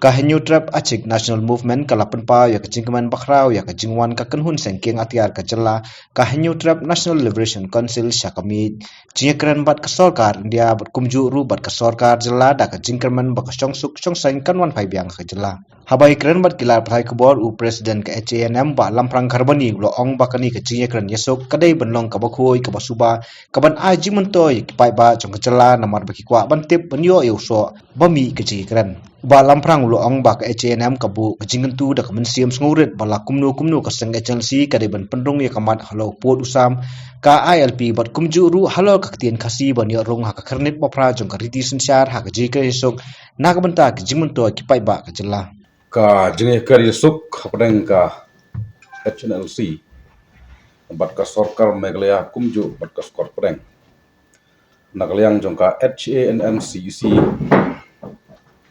New Trap Achik National Movement kalapan pa ya kejingkaman bakrau ya kejingwan kakenhun sengking atiar kejela New Trap National Liberation Council syakami jingkran bat kesorkar dia berkumju ru bat kesorkar jela da kejingkaman bakasyongsuk syongseng kanwan pai biang kejela habai keren bat kilar pai kebor u presiden ke HNM ba lamprang karbani lo ong bakani kejingkran yesok kadai benlong kabakhui kabasuba kaban aji mentoy kipai ba jong kejela namar baki kwa bantip benyo euso bami kejingkran ba lamprang lo ong ba ka HNM kabu kejingentu da kemensiam sengurit bala kumnu ka seng agency ka ban pendung ya kamat halo pot usam ka ILP bat kumju ru halo ka ketien kasi ban ya rong ha ka kernit bapra jong ka riti sensyar ha ka jika esok na ka benta kejimentu kipai ba ka jela ka jenge kar yesuk kapdeng ka HNLC bat ka sorkar meglaya kumju bat ka skor pdeng nagaliang jong ka HANMCC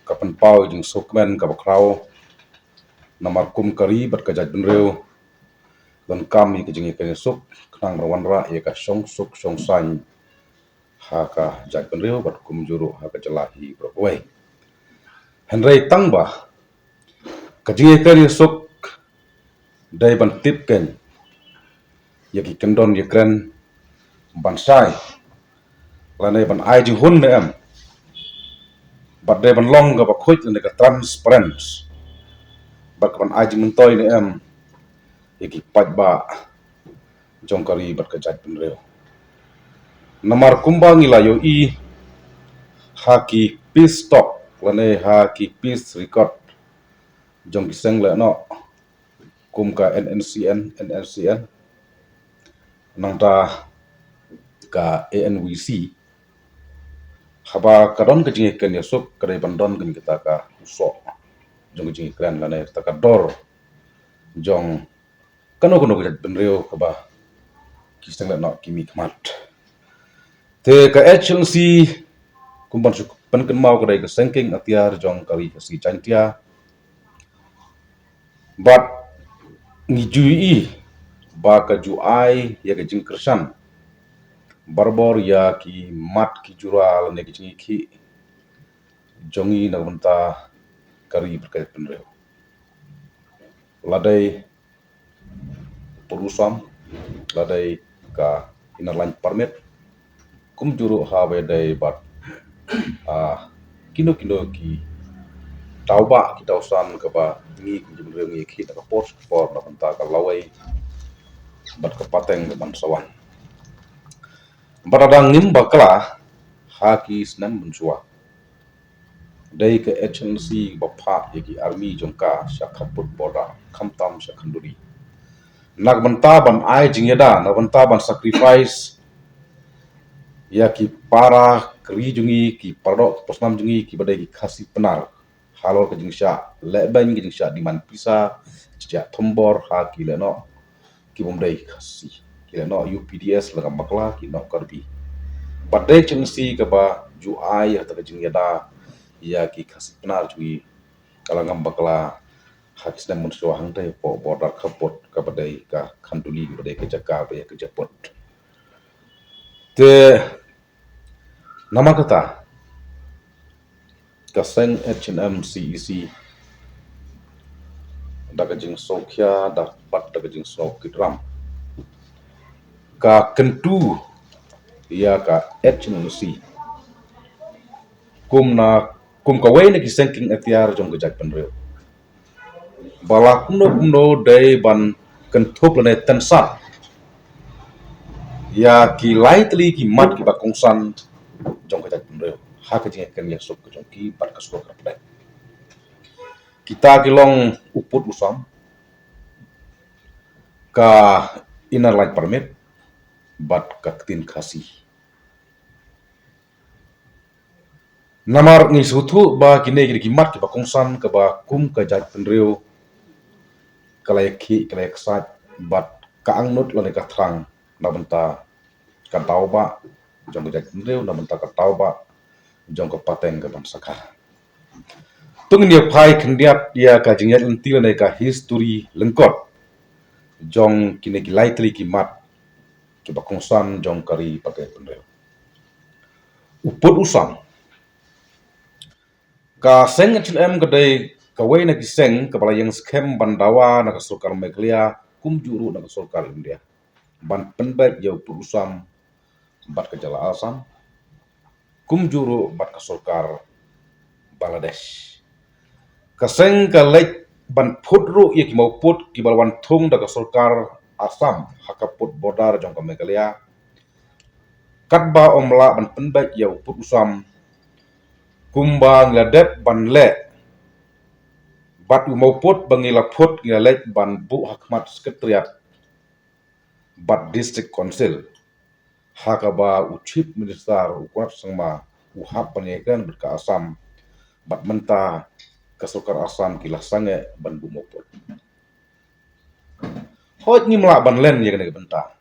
kapan pau jing sukmen ka bakrau namar kum kari bat ka jaj benreu dan kami ke jenge kar yesuk knang rawanra ye ka syong suk syong san ha ka jaj benreu bat kum juru ha ka jelahi brokwe henrei tangba ka jenge kar yesuk dai ban tip ken yaki kendon yekren bansai lane ban ai jing hun ne am bat dai ban long ga ba khoit ne ka transparent bat ban ai jing mentoy ne am yaki pat ba jongkari bat ka jat penreo namar kumbang ilayo i haki peace talk lane haki peace record jong kiseng le no kum ka NNCN nangta ka ANWC haba kadon ke jingi ken yasuk kadai bandon ken kita ka uso jong jingi kren lane ta ka dor jong kano ke benreo ka ba kiseng le no kimi kmat te ka HLC kumban suk pen mau kadai ka sengking atiar jong kari ka si chantia but ngijui ba ka juai ya ka jing kersan barbor ya ki mat ki jural ne ki ki jongi na benta kari berkait penreo ladai perusam ladai ka inalan permit kum juru ha dai bat kino ki tauba ki tausan ka ba ngi ki penreo ngi ki ta post for na benta ka lawai bat ka pateng ke bansawan baradang nim bakla haki snam mensua dai ke HNC bapha yaki army jongka shakhaput border khamtam shakhanduri nagbanta ban ai jingyada nagbanta ban sacrifice yaki para kri jungi ki pardo posnam jungi ki badai ki khasi penar halol ke jingsha leben ki jingsha diman pisa cia thombor haki leno ki bomdai khasi no UPDS laga makla ki no karbi badai chengsi ka ba ju ai hata jing yada ya ki khasi penar jui kalangam bakla hakis dan munsua hang dai po border kapot ka badai ka khantuli badai ka jaka ba ya ka japot te nama kata kaseng HNM CEC daga jing sokya dapat daga jing sok kidram ka kentu ya ka HNC kum ka wei ki sengking atiar jong gejak penreo bala kumno dai ban kentup lene tensa ya ki lightly ki mat ki bakongsan jong gejak penreo ha ka jing ken ya sok jong ki pat ka sok ka kita kilong uput usam ka inner light permit bat kaktin kasih namar ni sutu ba kine ki mat ki bakongsan ka ba kum ka jat penreo kalai ksat bat ka angnut lane ka thrang na benta ka tauba jong ka jat penreo na benta ka tauba jong ka pateng ka ban sakha tung ni phai khndiap ya ka jingyat unti lane ka history lengkot jong kine ki lightly ki mat ki bakongsan jong kari pakai penreo uput usam ka seng HLM kadai Kawai na kiseng kepala yang skem bandawa na kasulkar Meghalaya kumjuru na kasulkar India. Ban penbet jau purusam bat kejala Assam kumjuru bat kasulkar Bangladesh. Kaseng kalek ban putru ia ki mau put ki balwan thung da kasulkar Assam hakaput bodar jong ka Meghalaya. Katba omla ban penbet jau purusam kumba ngladep ban le bat mau put bangila put ngilek ban bu hakmat sekretariat bat district council hakaba uchip minister ukurat sangma uhap penyekan berka Assam bat menta kasulkar Assam kilah sange ban bu mau put hot ni melak ban len ya kena benta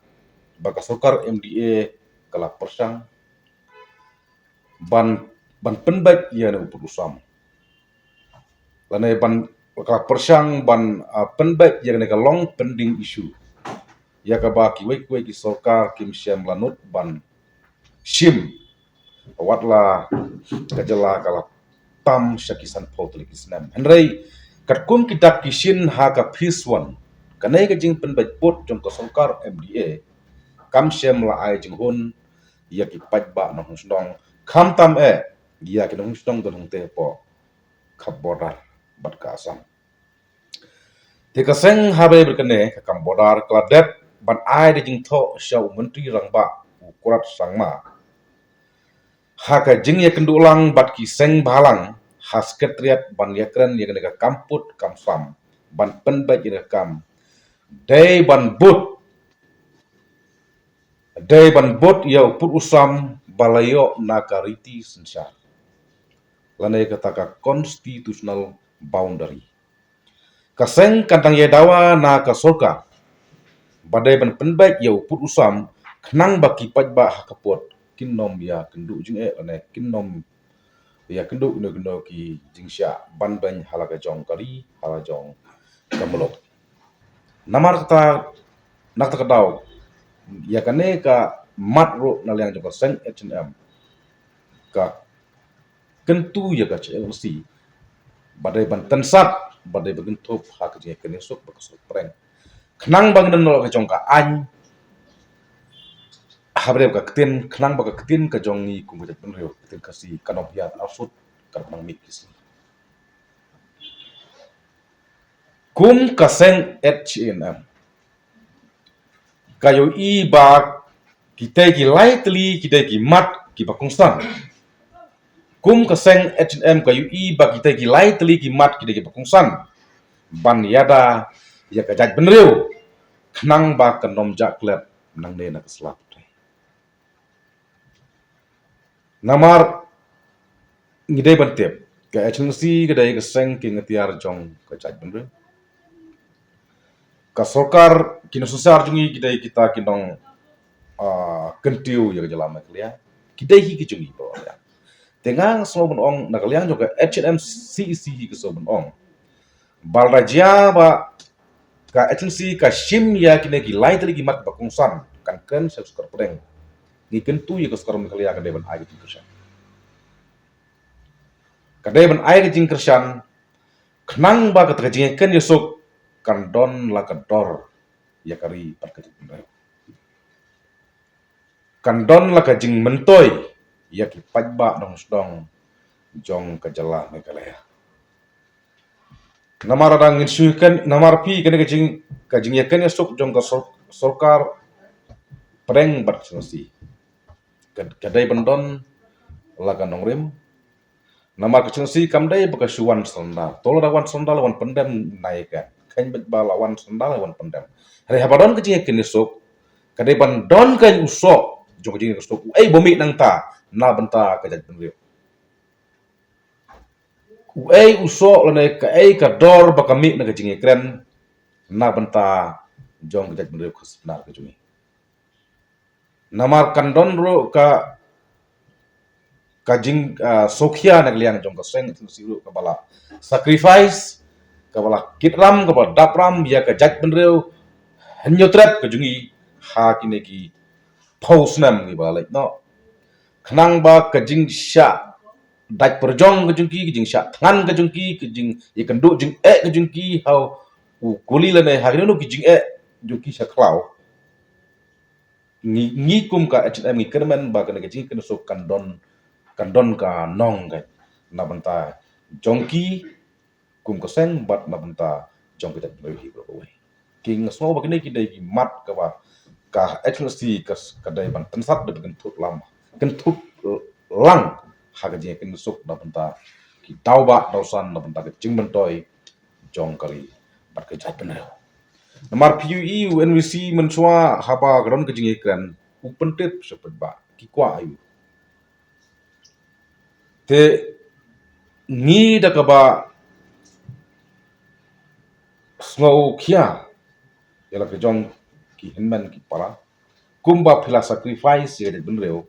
ba kasulkar MDA kala persang ban penbet ya na uput usam lane ban kala persang ban penbet ya kena long pending issue ya ka ba ki wei ki sarkar kim syam lanut ban shim watla kajala kala tam syakisan politik Islam henrei katkum kitab kishin ha ka piswan kanai ka jing penbet put jong ka sarkar MDA kam syam la ai jing hun ya ki pajba na hungsdong kam tam ya ki hungsdong don te po khabodar bat ka Assam te kaseng habe berkene ka kam bodar kladet ban ai de jing tho syau menteri rangba ukurat sangma haka jing ya kendulang bat ki seng balang has ketriat ban yakren ya kena kamput kamsam ban penbet ya kam day ban but ya put usam balayo nakariti sensar lanai kataka constitutional boundary kaseng kantang ya dawa na kasolka badai ban penbet ya put usam kenang baki pajba hakaput kinnom ya kenduk jing lane kinnom ya kenduk no ki jingsya ban ban halaga jong kari halajong kamelot namar kata nak takadau ya kane ka matro na liang jong seng H&M ka kentu ya ka CLC badai ban tensat badai bagentup hak je kene sok bakasuk preng kenang bang dan ka jong ka an habre ka ketin kenang ba ka ketin ka jong ni kumujat penrio ketin kasi kanopia asut karpang mikis kum kaseng H&M kayo i ba kita ki lightly kita ki mat ki bakungsan kum kaseng H&M kayo i ba kita ki lightly ki mat kita ki bakungsan ban yada ya kajat benriu kenang ba kenom jaklet nang ne na keslap namar ngidai bantep ke agency kedai keseng ki ngetiar jong kajat benriu ka sarkar kino susar jungi kidai kita kinong kentiu ya jala Meghalaya kidai hi kijungi bo ya tengang so bon ong nakaliang juga H&M CEC hi so bon ong balraja ba ka agency ka shim ya kine ki light lagi mat bakungsan kan subscribe pedeng ni kentu ya ka sarkar Meghalaya kadai ban ai kersan kadai ban ai kersan kenang ba ka terjing kan yusuk kandon la kador ya kari parkati pendayo kandon la kajing mentoy ya ki pajba dong sedong jong kajala Meghalaya namar adang insukan namar pi kene kajing ya kene sok jong ka sarkar preng bat selesi kadai pendon la kanong rim namar kecengsi kamdai bakasuan sandal tolarawan sandal wan pendam naika kain bet balawan sandal wan pendam hari habadon kecing kene sok kadai bandon kan usok jong kecing sok bomi nang ta na benta kajat penrio usok lane ka dor bakami na kecing kren na benta jong kajat penrio khasnar kecungi namar kandon ro ka kajing sokhia nagliang jong ka seng siru kabala sacrifice kabala kitram kabala dapram ya ka jat penrio hanyotret kajungi ha kine ki pausnam ni balai no kenang ba kajing sya dai perjong ke jengki ke jing syak tangan ke jengki ke jing ikan du jing ke jengki hau kuli la ne hari no ke jing jengki syak klau ngi kum ka HM ngi kermen ba ke jing ke so kandon ka nong ga na banta jongki kum ko seng bat na banta jong kita beri hi bro we king small ba ke ki dai ki mat ka ba ka HMC ka dai ban tensat de kan tut lam kan tut lang haga je kan suk na banta ki tau ba tau san na banta ke jing bentoi jong kali bat ke jai penel namar PUE UNVC menchua haba gron ke jing ikran open tip sepet ba ki kwa ayu te ni da ka ba snow kia yala ke jong ki hinman ki para kumba phila sacrifice ye de benreo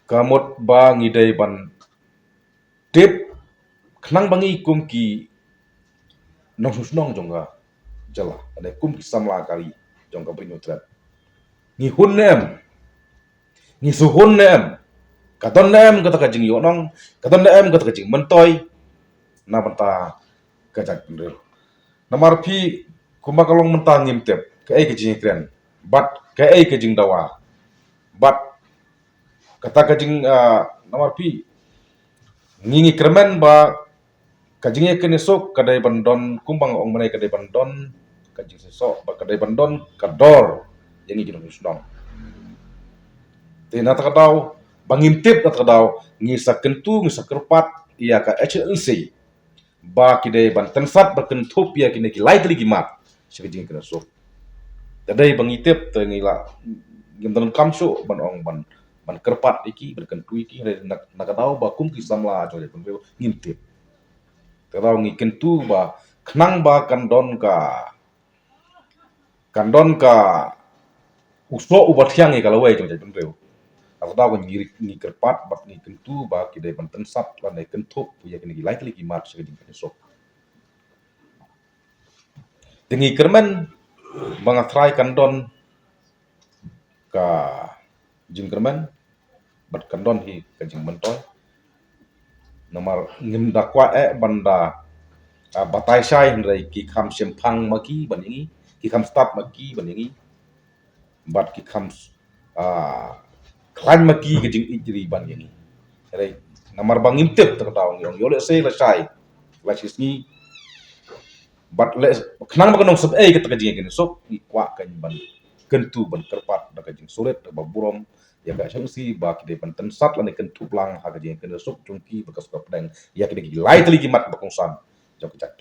kamot ba ngidai ban tip khnang bangi kum ki nong susnong jonga jala ade kum ki samla kari jonga brinyo trat ngi hunnem ngi suhunnem kadon nem kata ka jing yonong kadon nem kata ka jing mentoy na banta kajak benreo namar pi kumba kalong mentang ngimtep ke ai ke jing kren bat ke ai ke jing dawa bat kata ka jing namar pi ngingi kermen ba kajingnya kene sok kadai bandon kumbang ong menai kadai bandon kajing sesok ba kadai bandon kador yang ini jenis dong te nata kadau bangintip nata kadau ngisa kentu ngisa kerpat ia ka HNC ba kidai ban tensat ba kentup ia kini ki light lagi mat sekajing kene sok kadai bangitip te ngila gimdan kamso ban ong ban kerpat iki berkentu iki nak kadau ba kum ki samla jole ngintip terau ngi kentu ba khnang ba kandon ka uso ubat hyang kalau wei jong jong reu aku tahu ngi kerpat bat ngi kentu ba ki dai ban tensat lan dai kentu ya kini likely ki mat se ding so tingi kermen banga try kandon ka jing kermen bat kandon hi ka jing mentoy nomor ngim da kwa banda batai sai hendrai ki kham sempang maki baningi ki kham start maki baningi bat ki kham klan maki ke jing ijri baningi rai namar bangim tip tertaw ngong yo le sei la sai la sisni bat le khnang ba kanong sab ke ta jing ke so ki kwa kan ban kentu ban kerpat da ka jing sulet ba burom ya ga chang si ba ki de ban tan sat la ne kentu plang ha ka jing ke so chungki ba ka skop dang ya ki de lai tli ki mat ba kong san jok jak